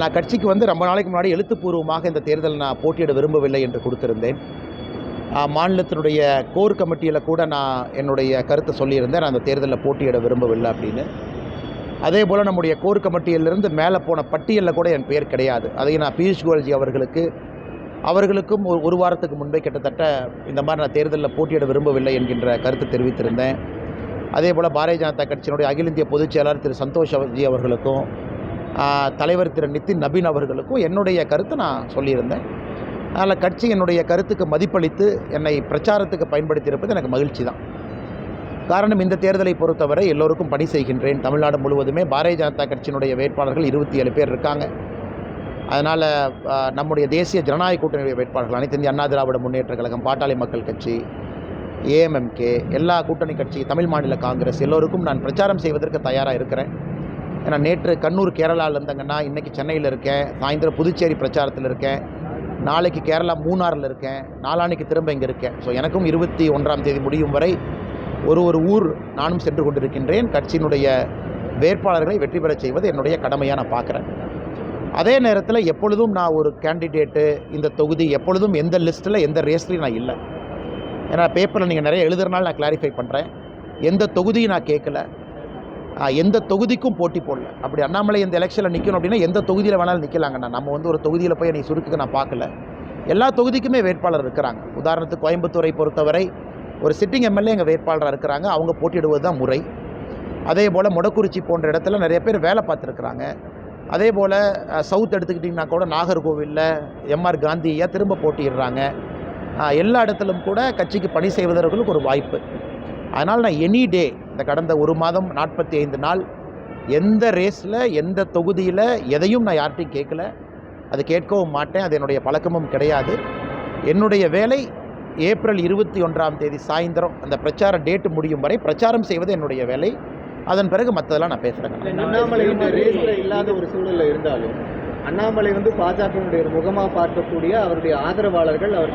நான் கட்சிக்கு வந்து ரொம்ப நாளைக்கு முன்னாடி எழுத்துப்பூர்வமாக இந்த தேர்தல் நான் போட்டியிட விரும்பவில்லை என்று கொடுத்திருந்தேன். மாநிலத்தினுடைய கோர் கமிட்டியில் கூட நான் என்னுடைய கருத்தை சொல்லியிருந்தேன், நான் அந்த தேர்தலில் போட்டியிட விரும்பவில்லை அப்படின்னு. அதே போல் நம்முடைய கோர் கமிட்டியிலிருந்து மேலே போன பட்டியலில் கூட என் பெயர் கிடையாது. அதையும் நான் பியூஷ் கோயல்ஜி அவர்களுக்கும் ஒரு வாரத்துக்கு முன்பே கிட்டத்தட்ட இந்த மாதிரி நான் தேர்தலில் போட்டியிட விரும்பவில்லை என்கின்ற கருத்து தெரிவித்திருந்தேன். அதே போல் பாரதிய ஜனதா கட்சியினுடைய அகில இந்திய பொதுச் செயலாளர் திரு சந்தோஷ்ஜி அவர்களுக்கும் தலைவர் திரு நிதின் நபீன் அவர்களுக்கும் என்னுடைய கருத்தை நான் சொல்லியிருந்தேன். அதனால் கட்சி என்னுடைய கருத்துக்கு மதிப்பளித்து என்னை பிரச்சாரத்துக்கு பயன்படுத்தியிருப்பது எனக்கு மகிழ்ச்சி தான். காரணம், இந்த தேர்தலை பொறுத்தவரை எல்லோருக்கும் பணி செய்கின்றேன். தமிழ்நாடு முழுவதுமே பாரதிய ஜனதா கட்சியினுடைய வேட்பாளர்கள் 27 பேர் இருக்காங்க. அதனால் நம்முடைய தேசிய ஜனநாயக கூட்டணியுடைய வேட்பாளர்கள் அனைத்து இந்திய அண்ணா திராவிட முன்னேற்ற கழகம், பாட்டாளி மக்கள் கட்சி, ஏஎம்எம்கே, எல்லா கூட்டணி கட்சி, தமிழ் மாநில காங்கிரஸ் எல்லோருக்கும் நான் பிரச்சாரம் செய்வதற்கு தயாராக இருக்கிறேன். ஏன்னா நேற்று கண்ணூர் கேரளாவில் இருந்தங்கன்னா இன்றைக்கி சென்னையில் இருக்கேன், சாயந்தரம் புதுச்சேரி பிரச்சாரத்தில் இருக்கேன், நாளைக்கு கேரளா மூணாறில் இருக்கேன், நாளான்னைக்கு திரும்ப இங்கே இருக்கேன். ஸோ எனக்கும் 21ஆம் தேதி முடியும் வரை ஒரு ஊர் நானும் சென்று கொண்டிருக்கின்றேன். கட்சியினுடைய வேட்பாளர்களை வெற்றி பெற செய்வது என்னுடைய கடமையாக நான் பார்க்குறேன். அதே நேரத்தில் எப்பொழுதும் நான் ஒரு கேண்டிடேட்டு, இந்த தொகுதி எப்பொழுதும் எந்த லிஸ்ட்டில் எந்த ரேஸ்லையும் நான் இல்லை. ஏன்னா பேப்பரில் நீங்கள் நிறைய எழுதுறதுனால நான் கிளாரிஃபை பண்ணுறேன். எந்த தொகுதியும் நான் கேட்கல, எந்த தொகுதிக்கும் போட்டி போடல. அப்படி அண்ணாமலை இந்த எலெக்ஷனில் நிற்கணும் அப்படின்னா எந்த தொகுதியில் வேணாலும் நிற்கலாங்கண்ணா. நம்ம வந்து ஒரு தொகுதியில் போய் நீ சுருக்குக்கு நான் பார்க்கல. எல்லா தொகுதிக்குமே வேட்பாளர் இருக்கிறாங்க. உதாரணத்துக்கு கோயம்புத்தூரை பொறுத்தவரை ஒரு சிட்டிங் எம்எல்ஏ எங்கள் வேட்பாளராக இருக்கிறாங்க, அவங்க போட்டியிடுவது தான் முறை. அதே போல் மொடக்குறிச்சி போன்ற இடத்துல நிறைய பேர் வேலை பார்த்துருக்குறாங்க. அதே போல் சவுத் எடுத்துக்கிட்டிங்கன்னா கூட நாகர்கோவிலில் எம்ஆர் காந்தியை திரும்ப போட்டியிடுறாங்க. எல்லா இடத்துலும் கூட கட்சிக்கு பணி செய்வதற்கு ஒரு வாய்ப்பு. அதனால் நான் எனி டே, இந்த கடந்த ஒரு மாதம் 45 நாள் எந்த ரேஸில் எந்த தொகுதியில் எதையும் நான் யார்கிட்டையும் கேட்கல, அது கேட்கவும் மாட்டேன். அது என்னுடைய பழக்கமும் கிடையாது. என்னுடைய வேலை ஏப்ரல் 21ஆம் தேதி சாயந்தரம் அந்த பிரச்சார டேட்டு முடியும் வரை பிரச்சாரம் செய்வது என்னுடைய வேலை. அதன் பிறகு மற்றதெல்லாம் நான் பேசுகிறேன். அண்ணாமலை இந்த ரேஸில் இல்லாத ஒரு சூழலில் இருந்தாலும் அண்ணாமலை வந்து பாஜகவுடைய முகமாக பார்க்கக்கூடிய அவருடைய ஆதரவாளர்கள் அவர்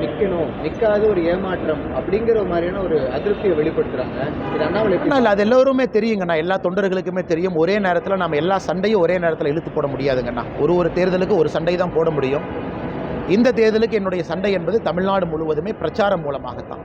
நிற்காத ஒரு ஏமாற்றம் அப்படிங்கிற மாதிரியான ஒரு அதிருப்தியை வெளிப்படுத்துகிறாங்க. இது அண்ணாமலை இல்லை, அது எல்லோருமே தெரியுங்கண்ணா, எல்லா தொண்டர்களுக்குமே தெரியும். ஒரே நேரத்தில் நம்ம எல்லா சண்டையும் ஒரே நேரத்தில் இழுத்து போட முடியாதுங்கண்ணா. ஒரு தேர்தலுக்கு ஒரு சண்டை தான் போட முடியும். இந்த தேர்தலுக்கு என்னுடைய சண்டை என்பது தமிழ்நாடு முழுவதுமே பிரச்சாரம் மூலமாகத்தான்.